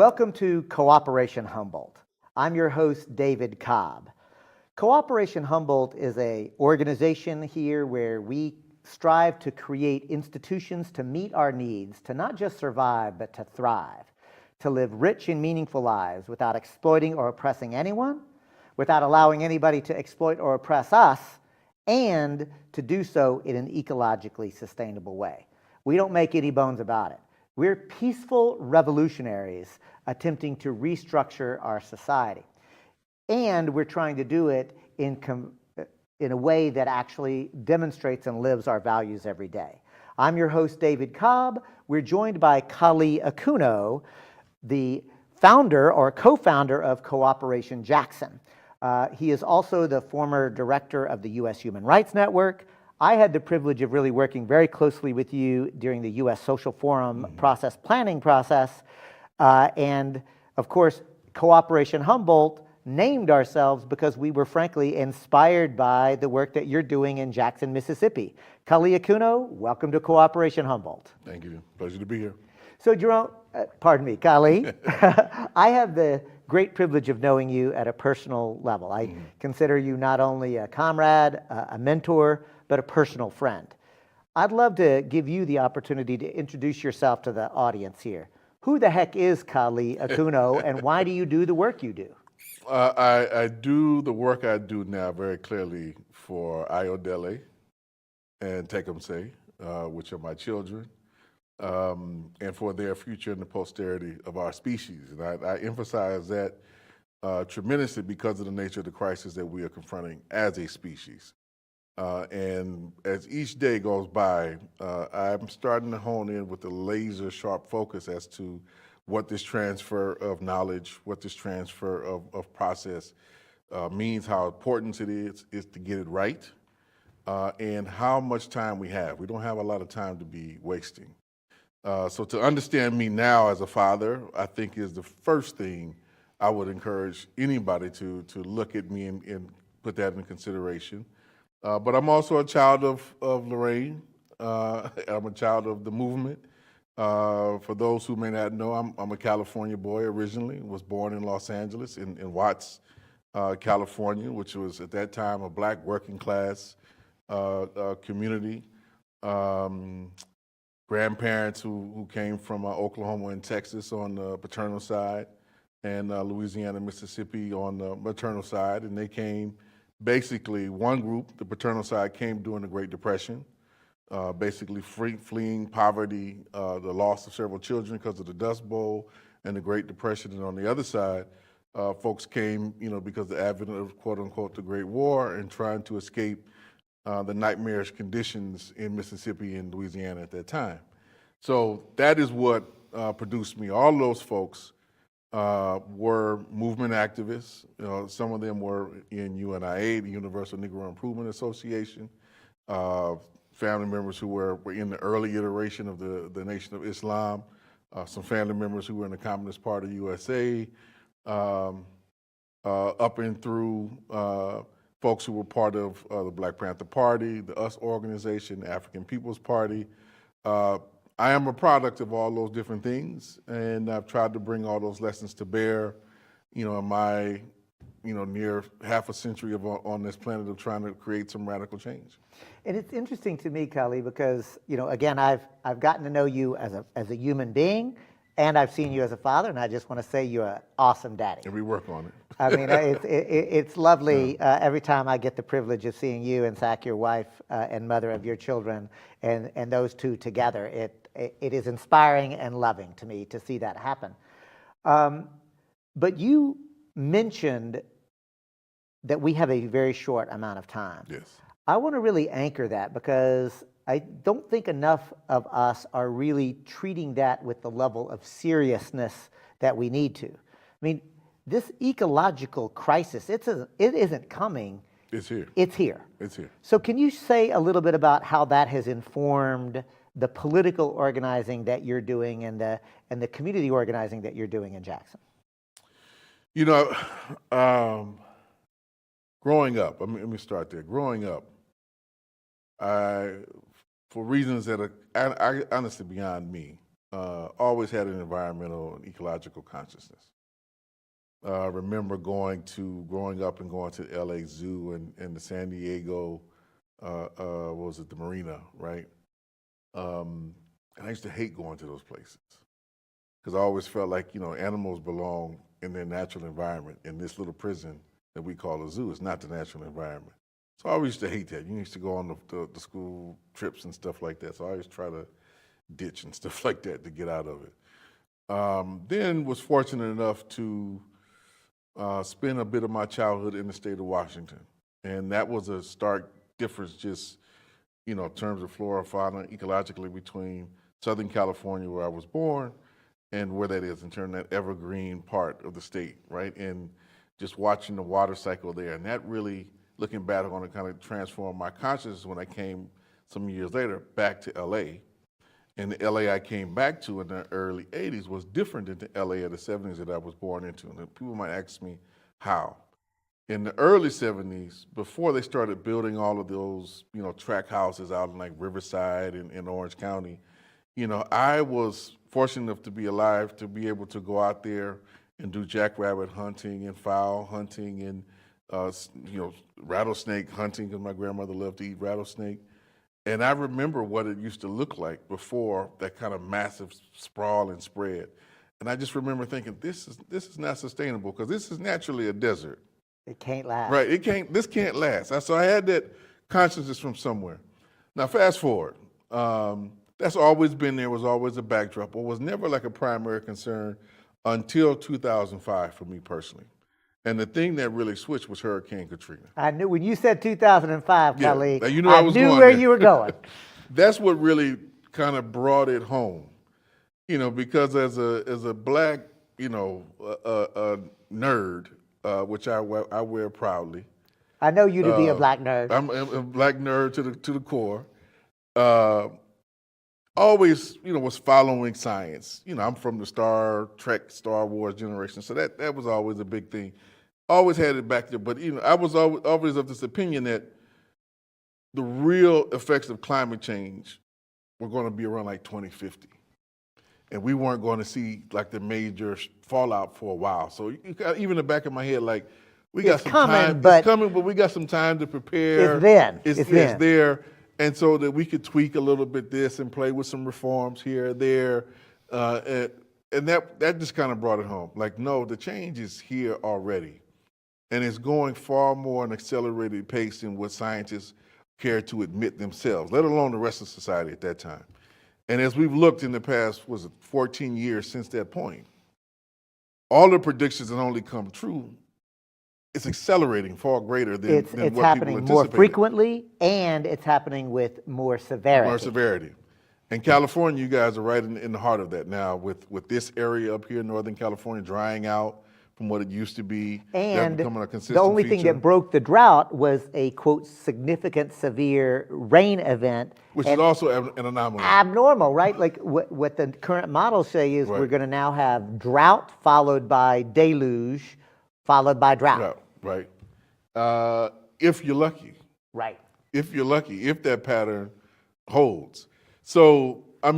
Welcome to Cooperation Humboldt. I'm your host, David Cobb. Cooperation Humboldt is an organization here where we strive to create institutions to meet our needs, to not just survive, but to thrive, to live rich and meaningful lives without exploiting or oppressing anyone, without allowing anybody to exploit or oppress us, and to do so in an ecologically sustainable way. We don't make any bones about it. We're peaceful revolutionaries attempting to restructure our society. And we're trying to do it in a way that actually demonstrates and lives our values every day. I'm your host, David Cobb. We're joined by Kali Akuno, the founder or co-founder of Cooperation Jackson. He is also the former director of the U.S. Human Rights Network. I had the privilege of really working very closely with you during the U.S. Social Forum planning process. And of course, Cooperation Humboldt named ourselves because we were frankly inspired by the work that you're doing in Jackson, Mississippi. Kali Akuno, welcome to Cooperation Humboldt. Thank you. Pleasure to be here. So Jerome, pardon me, Kali, I have the great privilege of knowing you at a personal level. I consider you not only a comrade, a mentor, but a personal friend. I'd love to give you the opportunity to introduce yourself to the audience here. Who the heck is Kali Akuno, and why do you do the work you do? I do the work I do now very clearly for Ayodele and Tecumseh, which are my children, and for their future and the posterity of our species. And I emphasize that tremendously because of the nature of the crisis that we are confronting as a species. And as each day goes by, I'm starting to hone in with a laser sharp focus as to what this transfer of knowledge, what this transfer of process means, how important it is to get it right, and how much time we have. We don't have a lot of time to be wasting. So to understand me now as a father, I think is the first thing I would encourage anybody to look at me and put that in consideration. But I'm also a child of Lorraine. I'm a child of the movement. For those who may not know, I'm a California boy originally. Was born in Los Angeles, in Watts, California, which was at that time a black working class community. Grandparents who came from Oklahoma and Texas on the paternal side, and Louisiana, Mississippi on the maternal side, and they came. Basically, one group, the paternal side, came during the Great Depression, basically fleeing poverty, the loss of several children because of the Dust Bowl and the Great Depression. And on the other side, folks came, because of the advent of, quote unquote, the Great War and trying to escape the nightmarish conditions in Mississippi and Louisiana at that time. So that is what produced me. All those folks were movement activists. Some of them were in UNIA, the Universal Negro Improvement Association, family members who were in the early iteration of the Nation of Islam, some family members who were in the Communist Party USA, up and through folks who were part of the Black Panther Party, the US organization, the African People's Party. I am a product of all those different things, and I've tried to bring all those lessons to bear, in my, near half a century on this planet of trying to create some radical change. And it's interesting to me, Kali, because, again, I've gotten to know you as a human being, and I've seen you as a father, and I just want to say you're an awesome daddy. And we work on it. I mean, it's lovely every time I get the privilege of seeing you and Zach, your wife and mother of your children, and those two together. It is inspiring and loving to me to see that happen. But you mentioned that we have a very short amount of time. Yes. I want to really anchor that because I don't think enough of us are really treating that with the level of seriousness that we need to. I mean, this ecological crisis, it isn't coming. It's here. It's here. It's here. So can you say a little bit about how that has informed the political organizing that you're doing and the community organizing that you're doing in Jackson? Growing up, let me start there. Growing up, for reasons that are honestly beyond me, always had an environmental and ecological consciousness. I remember growing up and going to the LA Zoo and the San Diego, what was it, the Marina, right? And I used to hate going to those places because I always felt like, animals belong in their natural environment. In this little prison that we call a zoo is not the natural environment. So I always used to hate that. You used to go on the school trips and stuff like that. So I always try to ditch and stuff like that to get out of it. Then was fortunate enough to spend a bit of my childhood in the state of Washington. And that was a stark difference just, in terms of flora, fauna, ecologically between Southern California, where I was born, and where that is in terms of that evergreen part of the state, right? And just watching the water cycle there. And that really, looking back on it, kind of transformed my consciousness when I came some years later back to LA. And the LA I came back to in the early 80s was different than the LA of the 70s that I was born into. And people might ask me how. In the early 70s, before they started building all of those, track houses out in like Riverside and in Orange County, I was fortunate enough to be alive to be able to go out there and do jackrabbit hunting and fowl hunting and, rattlesnake hunting, because my grandmother loved to eat rattlesnake. And I remember what it used to look like before that kind of massive sprawl and spread. And I just remember thinking, this is not sustainable because this is naturally a desert. It can't last. Right, this can't last. So I had that consciousness from somewhere. Now fast forward, that's always been there, was always a backdrop, but was never like a primary concern until 2005 for me personally. And the thing that really switched was Hurricane Katrina. I knew when you said 2005, Yeah, Khalid, you knew I was knew going where there. you were going. That's what really kind of brought it home, because as a black, a nerd, which I wear proudly. I know you to be a black nerd. I'm a black nerd to the core. Always, was following science. I'm from the Star Trek, Star Wars generation, so that was always a big thing. Always had it back there, but I was always of this opinion that the real effects of climate change were going to be around like 2050. And we weren't going to see like the major fallout for a while. So even in the back of my head, like we got some time. It's coming, but we got some time to prepare. It's then. It's there. And so that we could tweak a little bit this and play with some reforms here or there. And that just kind of brought it home. Like, no, the change is here already. And it's going far more an accelerated pace than what scientists care to admit themselves, let alone the rest of society at that time. And as we've looked in the past, 14 years since that point, all the predictions that only come true, it's accelerating far greater than it's what people happening anticipated. more frequently, and it's happening with more severity. More severity. And California, you guys are right in the heart of that now with this area up here in Northern California drying out from what it used to be. And becoming a consistent the only thing feature. that broke the drought was a, quote, significant severe rain event. Which is also an anomaly. Abnormal, right? Like what the current models say is we're going to now have drought followed by deluge, followed by drought. Right. If you're lucky. Right. If you're lucky, if that pattern holds. So, I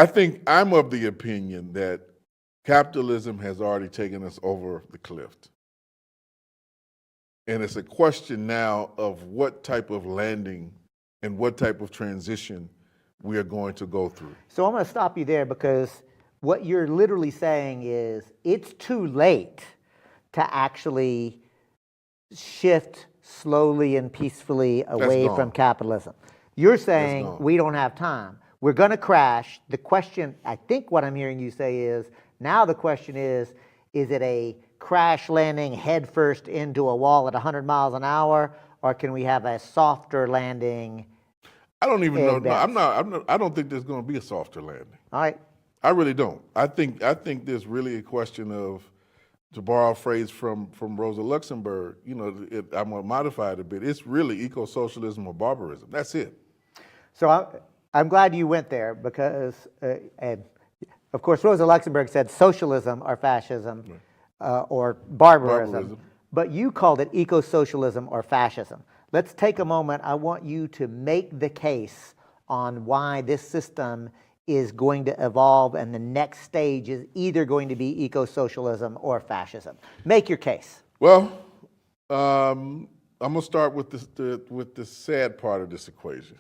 think I'm of the opinion that capitalism has already taken us over the cliff. And it's a question now of what type of landing and what type of transition we are going to go through. So I'm going to stop you there because what you're literally saying is it's too late to actually shift slowly and peacefully away from capitalism. You're saying we don't have time. We're going to crash. The question, I think what I'm hearing you say is, now the question is it a crash landing headfirst into a wall at 100 miles an hour, or can we have a softer landing? I don't even know. No, I don't think there's going to be a softer landing. All right. I really don't. I think there's really a question of, to borrow a phrase from Rosa Luxemburg, I'm going to modify it a bit. It's really eco-socialism or barbarism. That's it. So I'm glad you went there because, of course, Rosa Luxemburg said socialism or fascism or barbarism, but you called it eco-socialism or fascism. Let's take a moment. I want you to make the case on why this system is going to evolve, and the next stage is either going to be eco-socialism or fascism. Make your case. Well, I'm gonna start with the sad part of this equation,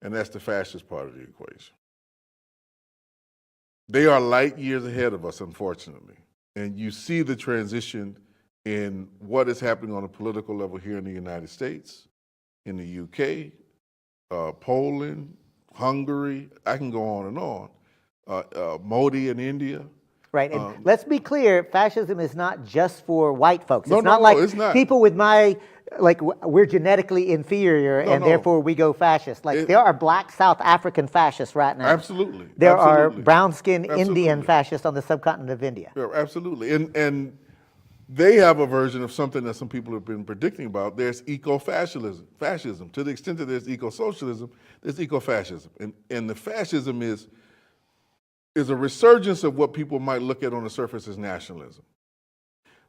and that's the fascist part of the equation. They are light years ahead of us, unfortunately, and you see the transition in what is happening on a political level here in the United States, in the UK, Poland, Hungary. I can go on and on. Modi in India. Right, and let's be clear, fascism is not just for white folks. No, It's no, not no, like it's not. people with we're genetically inferior and no. therefore we go fascist. There are black South African fascists right now. Absolutely. There are absolutely. brown-skinned Indian Absolutely. fascists on the subcontinent of India. Yeah, absolutely. And they have a version of something that some people have been predicting about. There's fascism. To the extent that there's eco-socialism, there's eco-fascism. And the fascism is a resurgence of what people might look at on the surface as nationalism.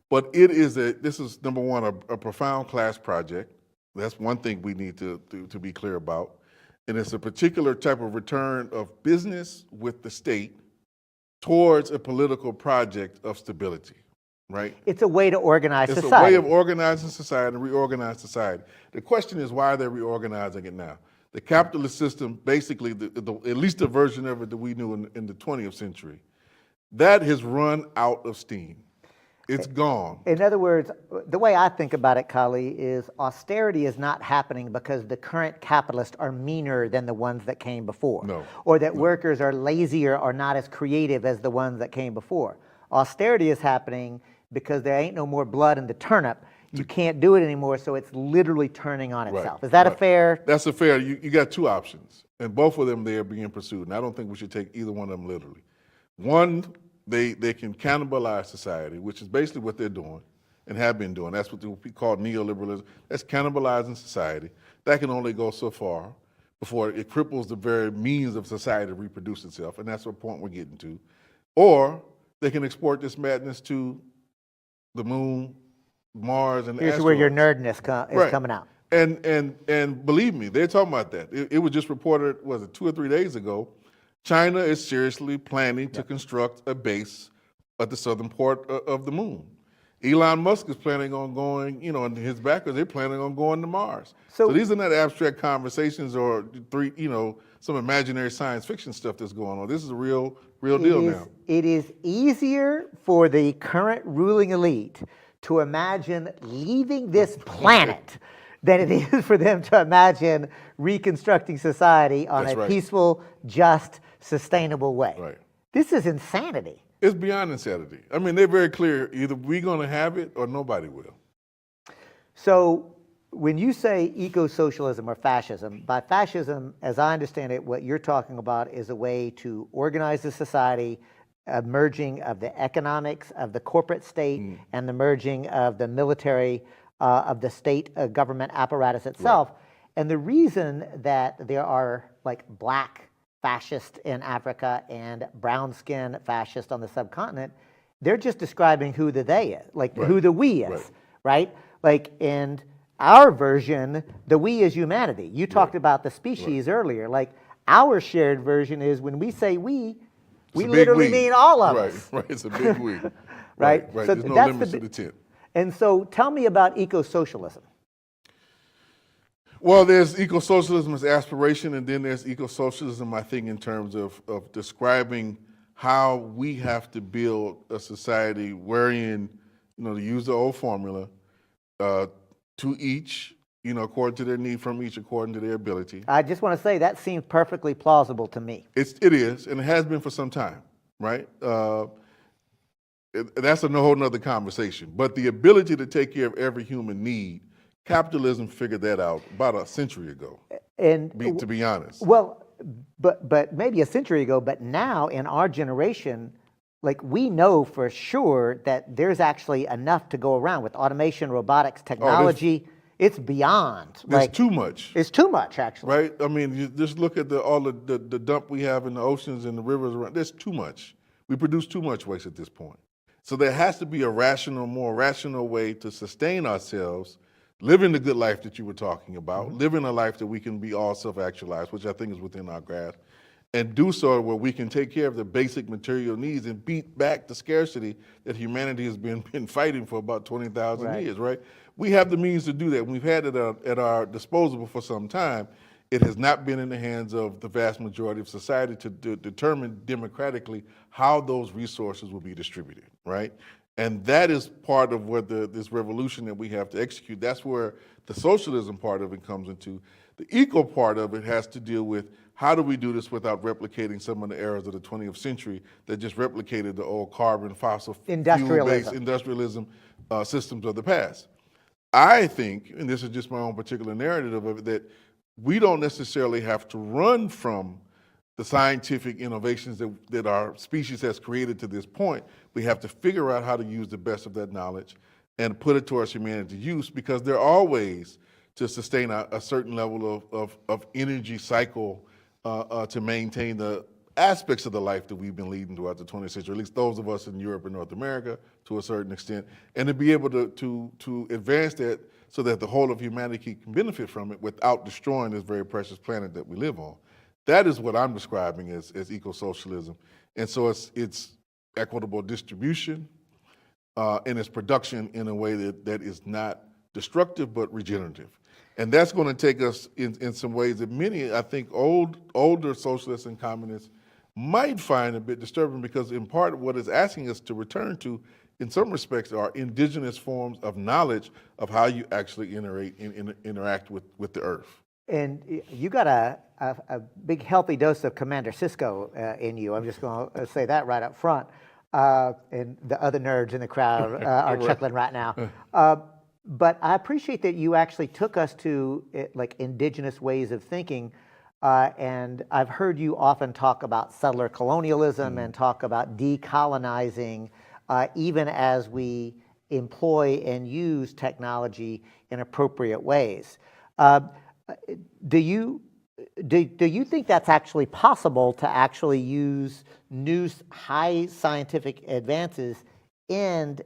But this is number one, a profound class project. That's one thing we need to be clear about. And it's a particular type of return of business with the state towards a political project of stability, right? It's a way to organize It's society. a way of organizing society and reorganize society. The question is, why are they reorganizing it now? The capitalist system, basically, at least the version of it that we knew in the 20th century, that has run out of steam. It's gone. In other words, the way I think about it, Kali, is austerity is not happening because the current capitalists are meaner than the ones that came before. No. Or that workers are lazier or not as creative as the ones that came before. Austerity is happening because there ain't no more blood in the turnip. You can't do it anymore, so it's literally turning on itself. Right, Is that a right. fair? That's a fair. You got two options, and both of them they are being pursued. And I don't think we should take either one of them literally. One, they can cannibalize society, which is basically what they're doing and have been doing. That's what we call neoliberalism. That's cannibalizing society. That can only go so far before it cripples the very means of society to reproduce itself, and that's the point we're getting to. Or they can export this madness to the moon, Mars, and Here's where your nerdness is coming out. And believe me, they're talking about that. It was just reported, was it 2 or 3 days ago, China is seriously planning to construct a base at the southern port of the moon. Elon Musk is planning on going, and his backers, they're planning on going to Mars. So these are not abstract conversations or some imaginary science fiction stuff that's going on. This is a real deal now. It is easier for the current ruling elite to imagine leaving this planet than it is for them to imagine reconstructing society on That's a right. peaceful, just, sustainable way. Right. This is insanity. It's beyond insanity. I mean, they're very clear. Either we're going to have it or nobody will. So when you say eco-socialism or fascism, by fascism, as I understand it, what you're talking about is a way to organize the society, a merging of the economics of the corporate state and the merging of the military, of the state government apparatus itself. Right. And the reason that there are like black fascists in Africa and brown-skinned fascists on the subcontinent, they're just describing who the they is, like who the we is, right? Like in our version, the we is humanity. You talked about the species earlier. Like our shared version is when we say we literally mean all of us. Right, it's a big we. Right? Right. So There's no that's limits to the tent. And so tell me about eco-socialism. Well, there's eco-socialism as aspiration, and then there's eco-socialism, I think, in terms of describing how we have to build a society wherein, to use the old formula, to each, according to their need, from each according to their ability. I just want to say that seems perfectly plausible to me. It is, and it has been for some time, right? That's a whole nother conversation. But the ability to take care of every human need, capitalism figured that out about a century ago, to be honest. Well, but maybe a century ago, but now in our generation, like we know for sure that there's actually enough to go around with automation, robotics, technology. It's beyond. There's too much. It's too much, actually. Right? I mean, you just look at all the dump we have in the oceans and the rivers around. There's too much. We produce too much waste at this point. So there has to be a more rational way to sustain ourselves, living the good life that you were talking about, living a life that we can be all self-actualized, which I think is within our grasp, and do so where we can take care of the basic material needs and beat back the scarcity that humanity has been fighting for about 20,000 Right. years, right? We have the means to do that. We've had it at our disposal for some time. It has not been in the hands of the vast majority of society to determine democratically how those resources will be distributed, right? And that is part of what this revolution that we have to execute. That's where the socialism part of it comes into. The eco part of it has to deal with how do we do this without replicating some of the errors of the 20th century that just replicated the old carbon, fossil fuel-based industrialism systems of the past. I think, and this is just my own particular narrative of it, that we don't necessarily have to run from the scientific innovations that our species has created to this point. We have to figure out how to use the best of that knowledge and put it towards humanity's use, because there are ways to sustain a certain level of energy cycle to maintain the aspects of the life that we've been leading throughout the 20th century, at least those of us in Europe and North America to a certain extent, and to be able to advance that so that the whole of humanity can benefit from it without destroying this very precious planet that we live on. That is what I'm describing as eco-socialism. And so it's equitable distribution and it's production in a way that is not destructive but regenerative. And that's going to take us in some ways that many, I think, older socialists and communists might find a bit disturbing, because in part what it's asking us to return to, in some respects, are indigenous forms of knowledge of how you actually interact with the earth. And you got a big healthy dose of Commander Cisco in you. I'm just going to say that right up front. And the other nerds in the crowd are chuckling right now. But I appreciate that you actually took us to like indigenous ways of thinking. And I've heard you often talk about settler colonialism and talk about decolonizing, even as we employ and use technology in appropriate ways. Do you think that's actually possible to actually use new high scientific advances and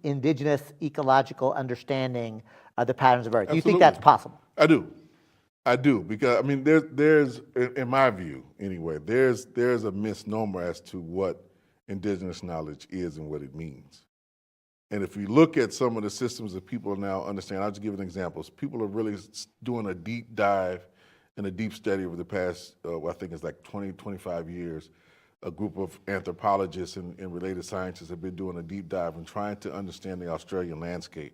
indigenous ecological understanding of the patterns of Earth? Do you think that's possible? I do, because I mean, there's in my view anyway, there's a misnomer as to what indigenous knowledge is and what it means. And if you look at some of the systems that people now understand, I'll just give an example. People are really doing a deep dive and a deep study over the past, I think it's like 20, 25 years. A group of anthropologists and related scientists have been doing a deep dive and trying to understand the Australian landscape,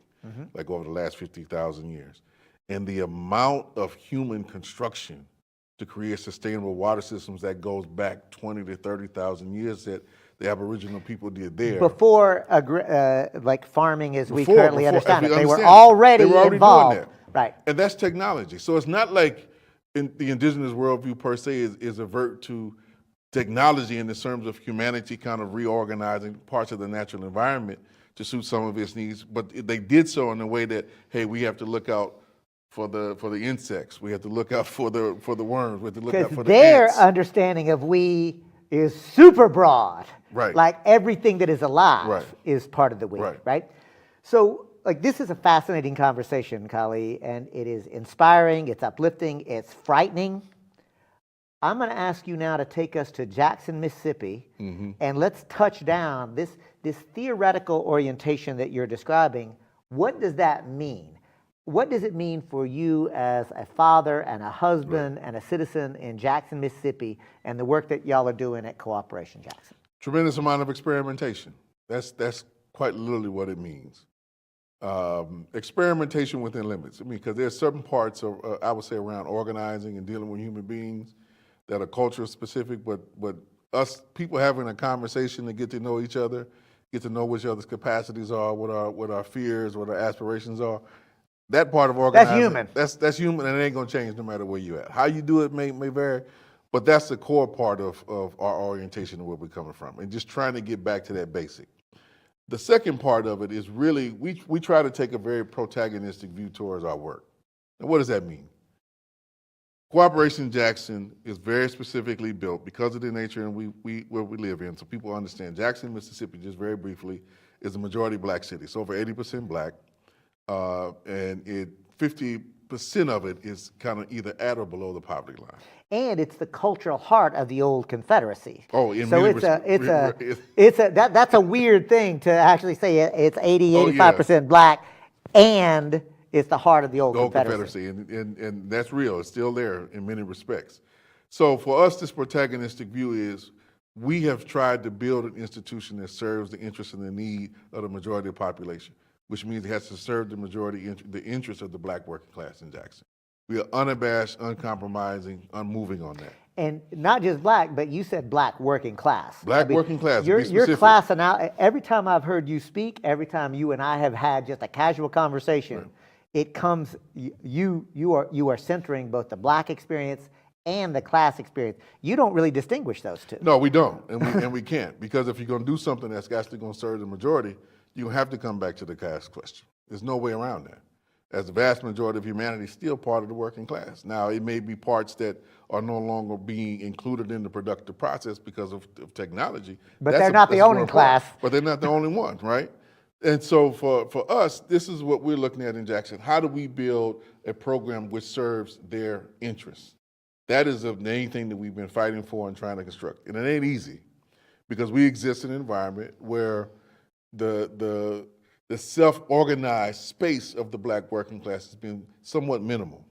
like over the last 50,000 years. And the amount of human construction to create sustainable water systems that goes back 20 to 30,000 years that the Aboriginal people did there. Before like farming as we currently understand it. They were already involved. Doing that. Right. And that's technology. So it's not like the indigenous worldview per se is avert to technology in the terms of humanity kind of reorganizing parts of the natural environment to suit some of its needs, but they did so in a way that, hey, we have to look out for the insects, we have to look out for the worms, we have to look out for the ants. Their understanding of we is super broad. Right. Like everything that is alive is part of the we, right? So like this is a fascinating conversation, Kali, and it is inspiring, it's uplifting, it's frightening. I'm going to ask you now to take us to Jackson, Mississippi, and let's touch down this theoretical orientation that you're describing. What does that mean? What does it mean for you as a father and a husband and a citizen in Jackson, Mississippi, and the work that y'all are doing at Cooperation Jackson? Tremendous amount of experimentation. That's quite literally what it means. Experimentation within limits. I mean, because there's certain parts of, I would say, around organizing and dealing with human beings that are culture specific, but us people having a conversation to get to know each other, get to know what each other's capacities are, what our fears, what our aspirations are. That part of organizing, that's human. That's human, and it ain't gonna change no matter where you at. How you do it may vary, but that's the core part of our orientation and where we're coming from, and just trying to get back to that basic. The second part of it is really we try to take a very protagonistic view towards our work. And what does that mean? Cooperation Jackson is very specifically built because of the nature and where we live in, so people understand. Jackson, Mississippi, just very briefly, is a majority black city. It's over 80% black, and 50 90% of it is kind of either at or below the poverty line. And it's the cultural heart of the old Confederacy. Oh, in so many that's a weird thing to actually say it's 85% yeah. black, and it's the heart of the old Confederacy. And that's real. It's still there in many respects. So for us, this protagonistic view is we have tried to build an institution that serves the interests and the need of the majority of the population, which means it has to serve the interests of the black working class in Jackson. We are unabashed, uncompromising, unmoving on that. And not just black, but you said black working class. Black working class, Your class, and every time I've heard you speak, every time you and I have had just a casual conversation, right, it comes, you are centering both the black experience and the class experience. You don't really distinguish those two. No, we don't, and we can't, because if you're going to do something that's actually going to serve the majority, you have to come back to the class question. There's no way around that. As the vast majority of humanity is still part of the working class. Now, it may be parts that are no longer being included in the productive process because of technology. But they're not the only class. But they're not the only ones, right? And so for us, this is what we're looking at in Jackson. How do we build a program which serves their interests? That is the main thing that we've been fighting for and trying to construct. And it ain't easy, because we exist in an environment where the self-organized space of the black working class has been somewhat minimal.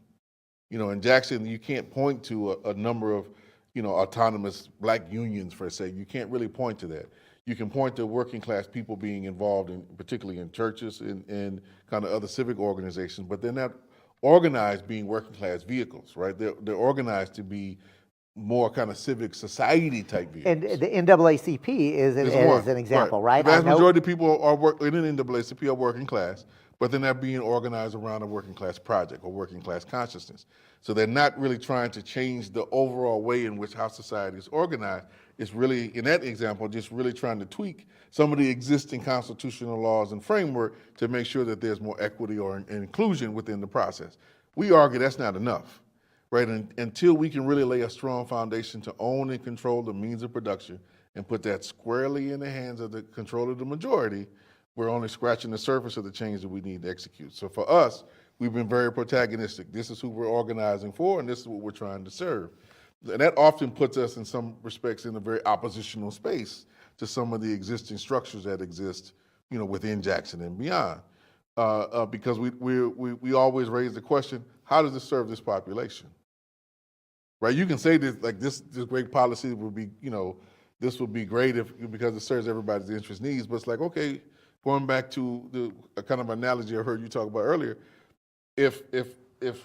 You know, in Jackson, you can't point to a number of, autonomous black unions, per se. You can't really point to that. You can point to working class people being involved in, particularly in churches and kind of other civic organizations, but they're not organized being working class vehicles, right? They're organized to be more kind of civic society type views. And the NAACP is an example, right? The vast majority of people in the NAACP are working class, but they're not being organized around a working class project or working class consciousness. So they're not really trying to change the overall way in which how society is organized. It's really, in that example, just really trying to tweak some of the existing constitutional laws and framework to make sure that there's more equity or inclusion within the process. We argue that's not enough. Right, until we can really lay a strong foundation to own and control the means of production and put that squarely in the hands of the control of the majority, we're only scratching the surface of the change that we need to execute. So for us, we've been very protagonistic. This is who we're organizing for, and this is what we're trying to serve. And that often puts us in some respects in a very oppositional space to some of the existing structures that exist, within Jackson and beyond. Because we always raise the question, how does this serve this population? Right, you can say this, like this great policy would be, this would be great because it serves everybody's interest needs. But it's like, okay, going back to the kind of analogy I heard you talk about earlier, if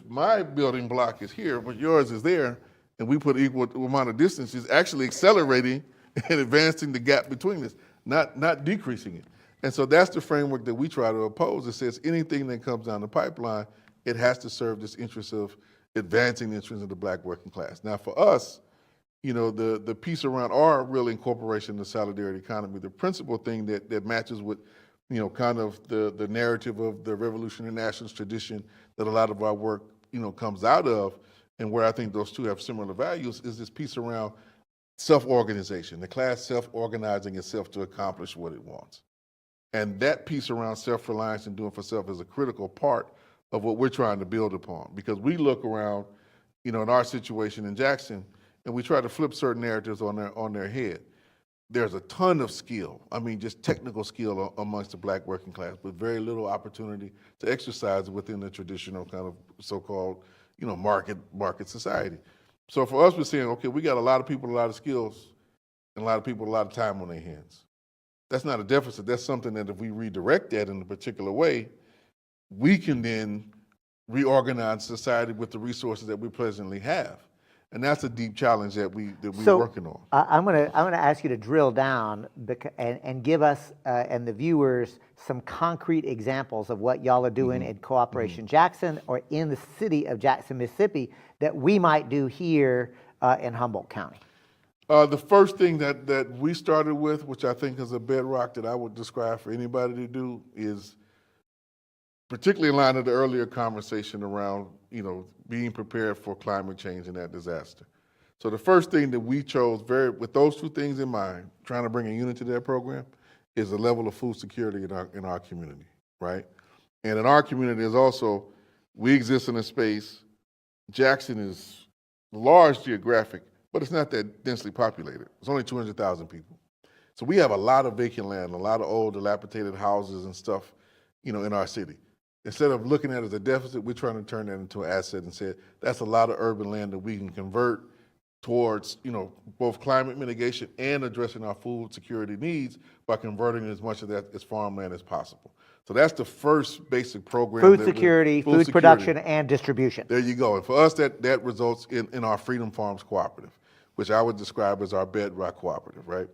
my building block is here, but yours is there, and we put equal amount of distance, it's actually accelerating and advancing the gap between us, not decreasing it. And so that's the framework that we try to oppose. It says anything that comes down the pipeline, it has to serve this interest of advancing the interests of the black working class. Now for us, the piece around our real incorporation of the solidarity economy, the principal thing that matches with, kind of the narrative of the revolutionary nationalist tradition that a lot of our work, comes out of, and where I think those two have similar values, is this piece around self-organization, the class self-organizing itself to accomplish what it wants. And that piece around self-reliance and doing for self is a critical part of what we're trying to build upon, because we look around, in our situation in Jackson, and we try to flip certain narratives on their head. There's a ton of skill, just technical skill amongst the black working class, but very little opportunity to exercise within the traditional kind of so-called, market society. So for us, we're saying, okay, we got a lot of people, a lot of skills, and a lot of people, a lot of time on their hands. That's not a deficit. That's something that if we redirect that in a particular way, we can then reorganize society with the resources that we presently have. And that's a deep challenge that we're working on. I'm gonna ask you to drill down and give us and the viewers some concrete examples of what y'all are doing in Cooperation Jackson or in the city of Jackson, Mississippi, that we might do here in Humboldt County. The first thing that we started with, which I think is a bedrock that I would describe for anybody to do, is particularly in line with the earlier conversation around, being prepared for climate change and that disaster. So the first thing that we chose, with those two things in mind, trying to bring a unity to that program, is the level of food security in our community, right? And in our community is also We exist in a space. Jackson is large geographic, but it's not that densely populated. It's only 200,000 people. So we have a lot of vacant land, a lot of old dilapidated houses and stuff, in our city. Instead of looking at it as a deficit, we're trying to turn that into an asset and say that's a lot of urban land that we can convert towards, both climate mitigation and addressing our food security needs by converting as much of that as farmland as possible. So that's the first basic program. Food security, food production, and distribution. There you go. And for us, that results in our Freedom Farms Cooperative, which I would describe as our bedrock cooperative, right?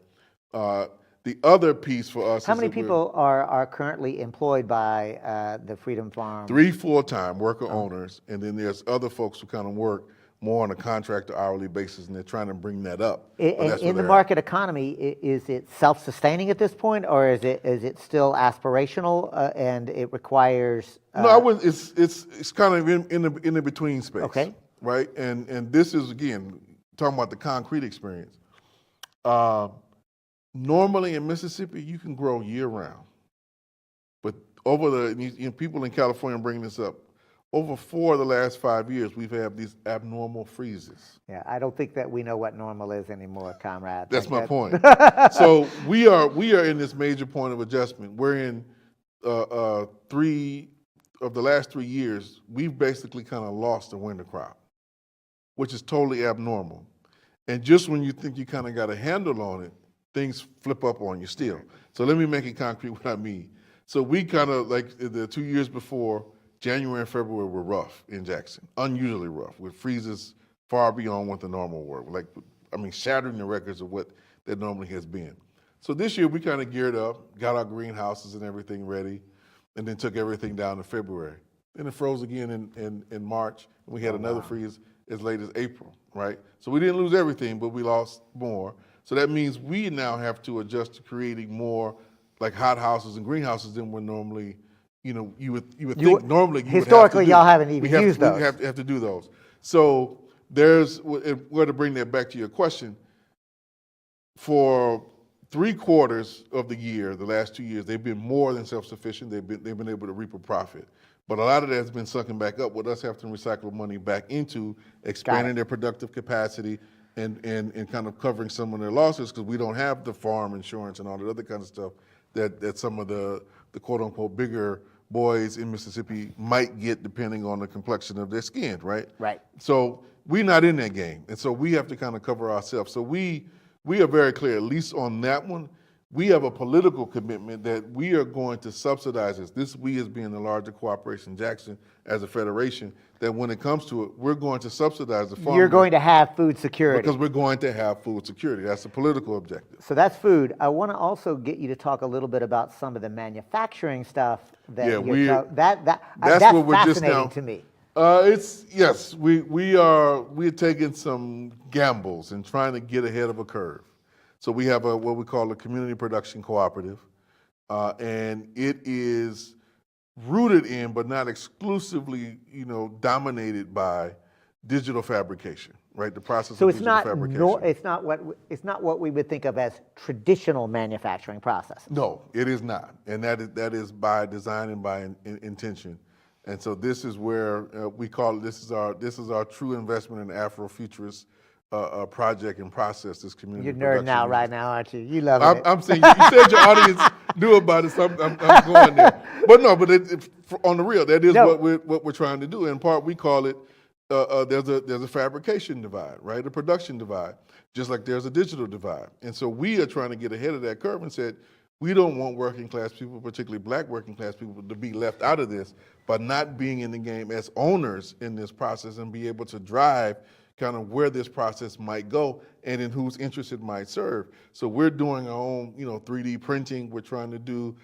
The other piece for us How is many people are currently employed by the Freedom Farm? 3 full-time worker owners, and then there's other folks who kind of work more on a contract or hourly basis, and they're trying to bring that up. In the market economy, is it self-sustaining at this point, or is it still aspirational and it requires? No, I wouldn't. It's kind of in the between space. Okay. Right, and this is again talking about the concrete experience. Normally in Mississippi, you can grow year round, but people in California bring this up. Over 4 of the last 5 years, we've had these abnormal freezes. Yeah, I don't think that we know what normal is anymore, comrade. That's my point. So we are in this major point of adjustment. We're in 3 of the last 3 years, we've basically kind of lost the winter crop, which is totally abnormal. And just when you think you kind of got a handle on it, things flip up on you still. So let me make it concrete what I mean. So we kind of, like the 2 years before, January and February were rough in Jackson, unusually rough, with freezes far beyond what the normal were. Shattering the records of what that normally has been. So this year we kind of geared up, got our greenhouses and everything ready, and then took everything down to February. Then it froze again in March, and we had another freeze as late as April, right? So we didn't lose everything, but we lost more. So that means we now have to adjust to creating more like hot houses and greenhouses than we're normally, you would think normally you historically would have to do. Y'all haven't even used those. We have to do those. So there's, where to bring that back to your question, for 3/4 of the year, the last 2 years, they've been more than self-sufficient. They've been able to reap a profit. But a lot of that has been sunken back up with us having to recycle money back into expanding their productive capacity and kind of covering some of their losses, because we don't have the farm insurance and all that other kind of stuff that some of the quote unquote bigger boys in Mississippi might get depending on the complexion of their skin, right? Right. So we're not in that game. And so we have to kind of cover ourselves. So we are very clear, at least on that one, we have a political commitment that we are going to subsidize this. This we as being the larger cooperation, Jackson as a federation, that when it comes to it, we're going to subsidize the farmers. You're going to have food security. Because we're going to have food security. That's a political objective. So that's food. I want to also get you to talk a little bit about some of the manufacturing stuff that that's what we're just fascinating now, to me. We're taking some gambles and trying to get ahead of a curve. So we have what we call a community production cooperative, and it is rooted in, but not exclusively, dominated by digital fabrication, right? The process So of digital fabrication. It's not what we would think of as traditional manufacturing processes. No, it is not, and that is by design and by intention. And so this is where we call it. This is our true investment in the Afrofuturist project and process. This community. You're nerding out right now, aren't you? You love it. I'm saying you said your audience knew about it, so I'm going there. But no, on the real, that is what we're trying to do. In part, we call it there's a fabrication divide, right? A production divide, just like there's a digital divide. And so we are trying to get ahead of that curve and said, we don't want working class people, particularly black working class people, to be left out of this by not being in the game as owners in this process and be able to drive kind of where this process might go and in whose interest it might serve. So we're doing our own, 3D printing. We're trying to do,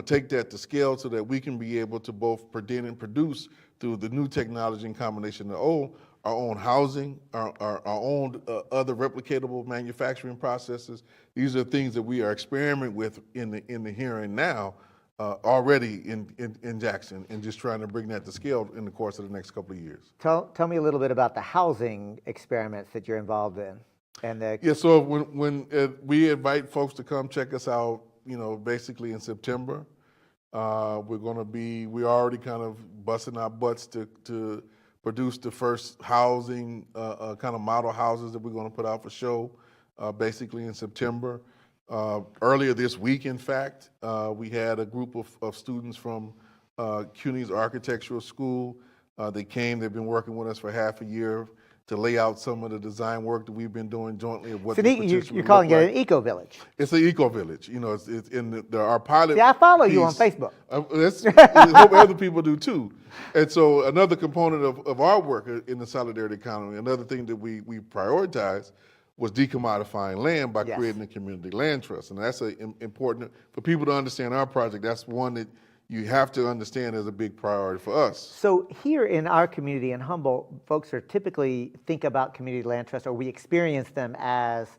take that to scale so that we can be able to both predict and produce through the new technology in combination of our own housing, our own other replicatable manufacturing processes. These are things that we are experimenting with in the here and now already in Jackson, and just trying to bring that to scale in the course of the next couple of years. Tell me a little bit about the housing experiments that you're involved in. So when we invite folks to come check us out, basically in September, We're already kind of busting our butts to produce the first housing, kind of model houses that we're going to put out for show, basically in September. Earlier this week, in fact, we had a group of students from CUNY's architectural school. They came, they've been working with us for half a year to lay out some of the design work that we've been doing jointly of what So this potentially you're would calling look it like. an eco-village. It's an eco-village. You know, it's in our pilot. See, I follow you on piece. Facebook. I hope other people do too. And so another component of our work in the solidarity economy, another thing that we prioritized was decommodifying land by Yes. creating a community land trust. And that's important for people to understand our project. That's one that you have to understand as a big priority for us. So here in our community in Humboldt, folks are typically think about community land trusts, or we experience them as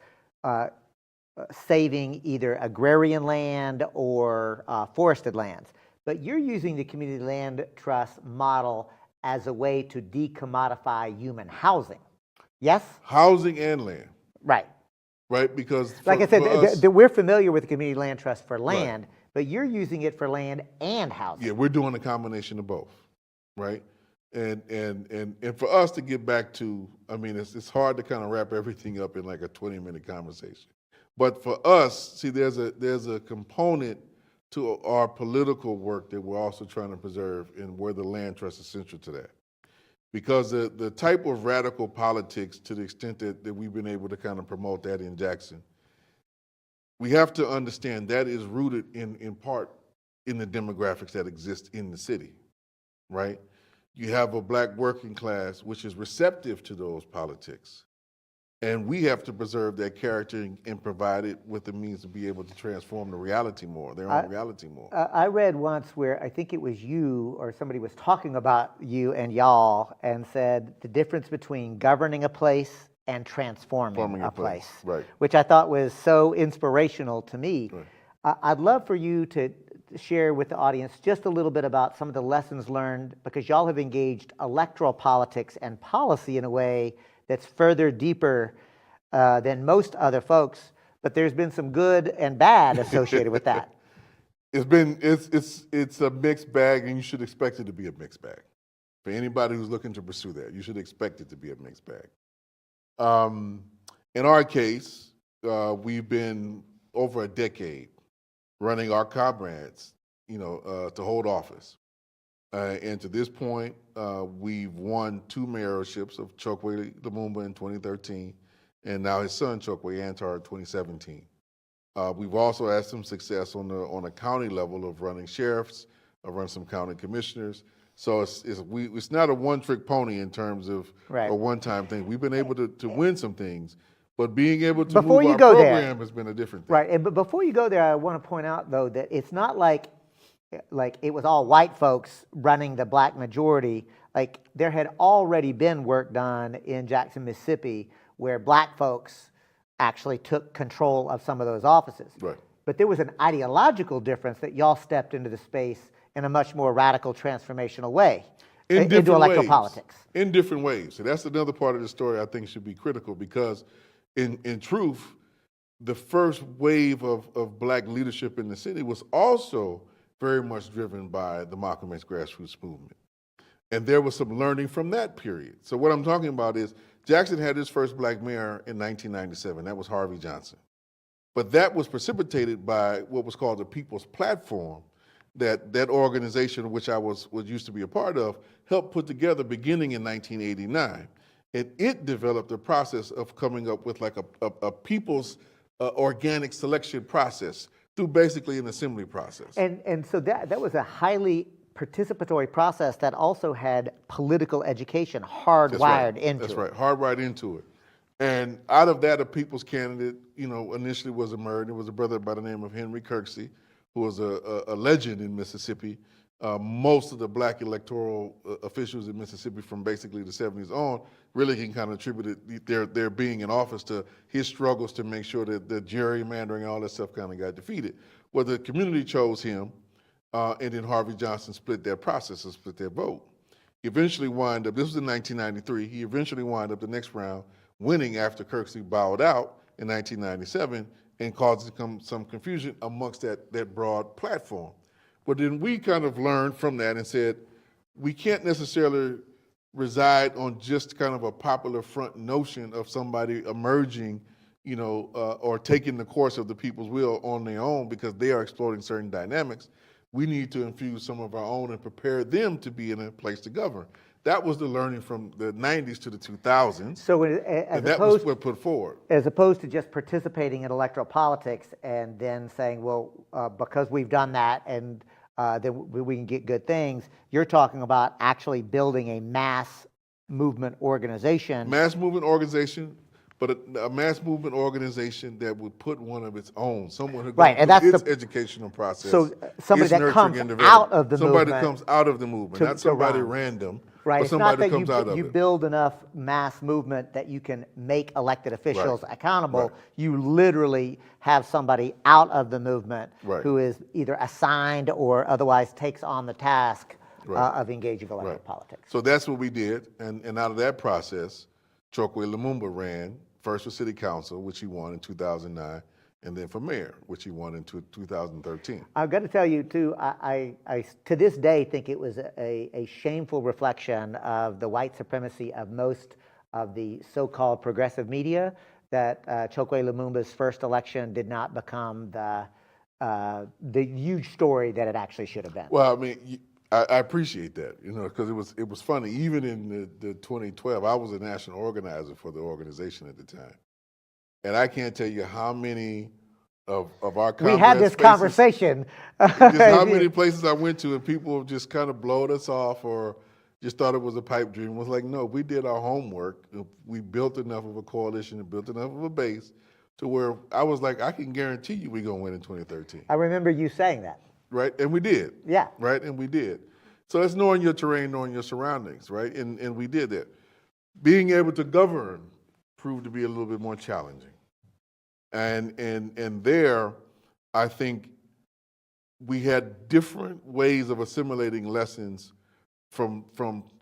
saving either agrarian land or forested lands. But you're using the community land trust model as a way to decommodify human housing. Yes? Housing and land, Right. right? Because Like I said, for us, we're familiar with the community land trust for Right. land, but you're using it for land and housing. yeah, we're doing a combination of both, right? And for us to get back to, I mean, it's hard to kind of wrap everything up in like a 20-minute conversation. But for us, see, there's a component to our political work that we're also trying to preserve, and where the land trust is central to that. Because the type of radical politics, to the extent that we've been able to kind of promote that in Jackson, we have to understand that is rooted in part in the demographics that exist in the city, right? You have a black working class which is receptive to those politics. And we have to preserve that character and provide it with the means to be able to transform the reality more, their own reality more. I read once where I think it was you or somebody was talking about you and y'all and said the difference between governing a place and transforming a place, right. which I thought was so inspirational to me. Right. I'd love for you to share with the audience just a little bit about some of the lessons learned, because y'all have engaged electoral politics and policy in a way that's further deeper than most other folks, but there's been some good and bad associated with that. It's a mixed bag, and you should expect it to be a mixed bag. For anybody who's looking to pursue that, you should expect it to be a mixed bag. In our case, we've been over a decade running our comrades, to hold office. And to this point, we've won 2 mayorships of Chokwe Lumumba in 2013, and now his son Chokwe Antar in 2017. We've also had some success on a county level of running sheriffs, of running some county commissioners. So it's not a one-trick pony in terms of Right. a one-time thing. We've been able to win some things, but being able to Before move you our go there- program has been a different thing. Right, but before you go there, I want to point out, though, that it's not like it was all white folks running the black majority. Like, there had already been work done in Jackson, Mississippi, where black folks actually took control of some of those offices. Right. But there was an ideological difference that y'all stepped into the space in a much more radical, transformational way into electoral politics. In different ways. So that's another part of the story I think should be critical, because in truth, the first wave of black leadership in the city was also very much driven by the Malcolm X grassroots movement. And there was some learning from that period. So what I'm talking about is Jackson had his first black mayor in 1997. That was Harvey Johnson. But that was precipitated by what was called the People's Platform, that organization, which I was used to be a part of, helped put together beginning in 1989. And it developed a process of coming up with like a people's organic selection process through basically an assembly process. And so that was a highly participatory process that also had political education hardwired into That's it. right, hardwired into it. And out of that, a people's candidate, initially was emerged. It was a brother by the name of Henry Kirksey, who was a legend in Mississippi. Most of the black electoral officials in Mississippi from basically the 70s on really can kind of attribute their being in office to his struggles to make sure that the gerrymandering and all that stuff kind of got defeated. Well, the community chose him, and then Harvey Johnson split their process and split their vote. He eventually wound up, this was in 1993, he eventually wound up the next round winning after Kirksey bowed out in 1997 and caused some confusion amongst that broad platform. But then we kind of learned from that and said, we can't necessarily reside on just kind of a popular front notion of somebody emerging, or taking the course of the people's will on their own because they are exploiting certain dynamics. We need to infuse some of our own and prepare them to be in a place to govern. That was the learning from the 90s to the 2000s. So and that was what put forward. As opposed to just participating in electoral politics and then saying, well, because we've done that and then we can get good things, you're talking about actually building a mass movement organization. Mass movement organization, but a mass movement organization that would put one of its own, someone who goes Right, and through that's its educational process. So somebody its that comes nurturing and out of the somebody movement. that comes out of the movement, not somebody random, Right, but it's somebody not that that comes out of you it. build enough mass movement that you can make elected officials Right. accountable. Right. You literally have somebody out of the movement Right. who is either assigned or otherwise takes on the task Right. of engaging electoral Right. politics. So that's what we did, and out of that process, Chokwe Lumumba ran first for city council, which he won in 2009, and then for mayor, which he won in 2013. I've got to tell you too, I to this day think it was a shameful reflection of the white supremacy of most of the so-called progressive media that Chokwe Lumumba's first election did not become the huge story that it actually should have been. Well, I mean, I appreciate that, because it was funny. Even in the 2012, I was a national organizer for the organization at the time, and I can't tell you how many of our we had this conversation. Just how many places I went to, and people just kind of blowed us off or just thought it was a pipe dream. It was like, no, we did our homework. We built enough of a coalition and built enough of a base to where I was like, I can guarantee you we're going to win in 2013. I remember you saying that. Right, and we did. Yeah. Right, and we did. So it's knowing your terrain, knowing your surroundings, right? And we did that. Being able to govern proved to be a little bit more challenging. And there, I think we had different ways of assimilating lessons from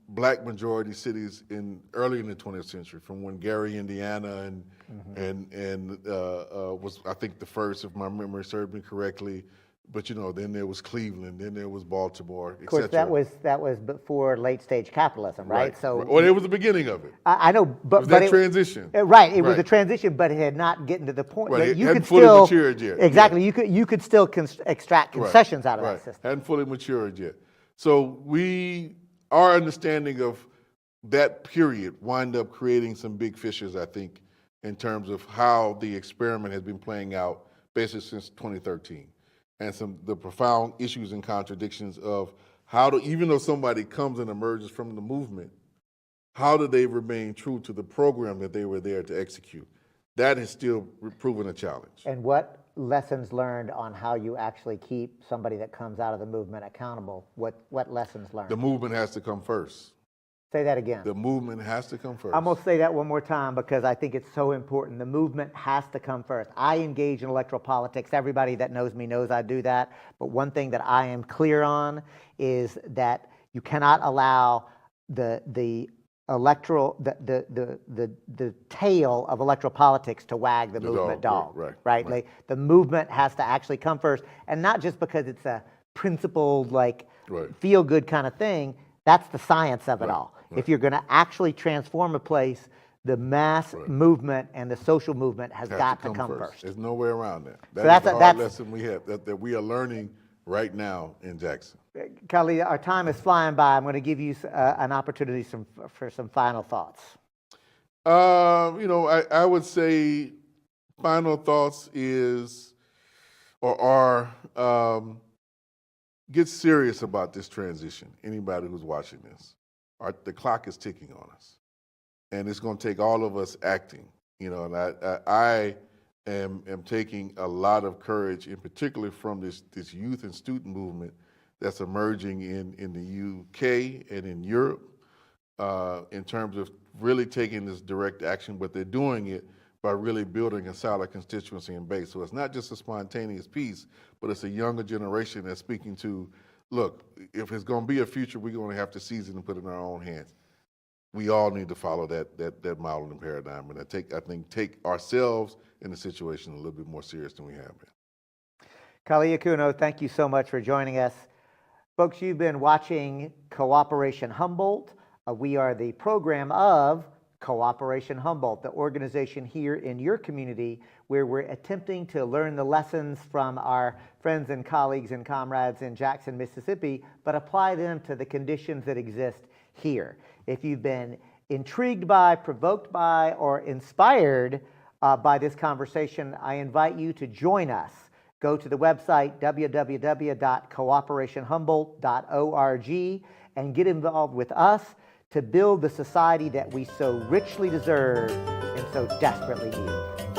black majority cities early in the 20th century, from when Gary, Indiana, was, I think, the first, if my memory serves me correctly. But then there was Cleveland, then there was Baltimore, et Of course, cetera. that was before late stage capitalism, right? So, well, it was the beginning of it. I know, but It was that transition. Right, it was a Right. transition, but it had not gotten to the point Right, that it you hadn't could fully still matured yet. Exactly, you could still extract concessions out of that system. Hadn't fully matured yet. So our understanding of that period wind up creating some big fissures, I think, in terms of how the experiment has been playing out basically since 2013. And the profound issues and contradictions of even though somebody comes and emerges from the movement, how do they remain true to the program that they were there to execute? That has still proven a challenge. And what lessons learned on how you actually keep somebody that comes out of the movement accountable? What lessons learned? The movement has to come first. Say that again. The movement has to come first. I'm going to say that one more time because I think it's so important. The movement has to come first. I engage in electoral politics. Everybody that knows me knows I do that. But one thing that I am clear on is that you cannot allow the tail of electoral politics to wag the movement dog. Right? Like, the movement has to actually come first, and not just because it's a principled, feel good kind of thing. That's the science of it all. Right. If you're going to actually transform a place, the mass movement and the social movement has got to come first. There's no way around that. That's a hard lesson we have that we are learning right now in Jackson. Kali, our time is flying by. I'm going to give you an opportunity for some final thoughts. I would say final thoughts are get serious about this transition. Anybody who's watching this, the clock is ticking on us, and it's going to take all of us acting. And I am taking a lot of courage, in particular from this youth and student movement that's emerging in the UK and in Europe, in terms of really taking this direct action, but they're doing it by really building a solid constituency and base. So it's not just a spontaneous piece, but it's a younger generation that's speaking to, look, if it's going to be a future, we're going to have to seize it and put it in our own hands. We all need to follow that model and paradigm, and I think take ourselves in the situation a little bit more serious than we have been. Kali Akuno, thank you so much for joining us. Folks, you've been watching Cooperation Humboldt. We are the program of Cooperation Humboldt, the organization here in your community where we're attempting to learn the lessons from our friends and colleagues and comrades in Jackson, Mississippi, but apply them to the conditions that exist here. If you've been intrigued by, provoked by, or inspired by this conversation, I invite you to join us. Go to the website www.cooperationhumboldt.org and get involved with us to build the society that we so richly deserve and so desperately need.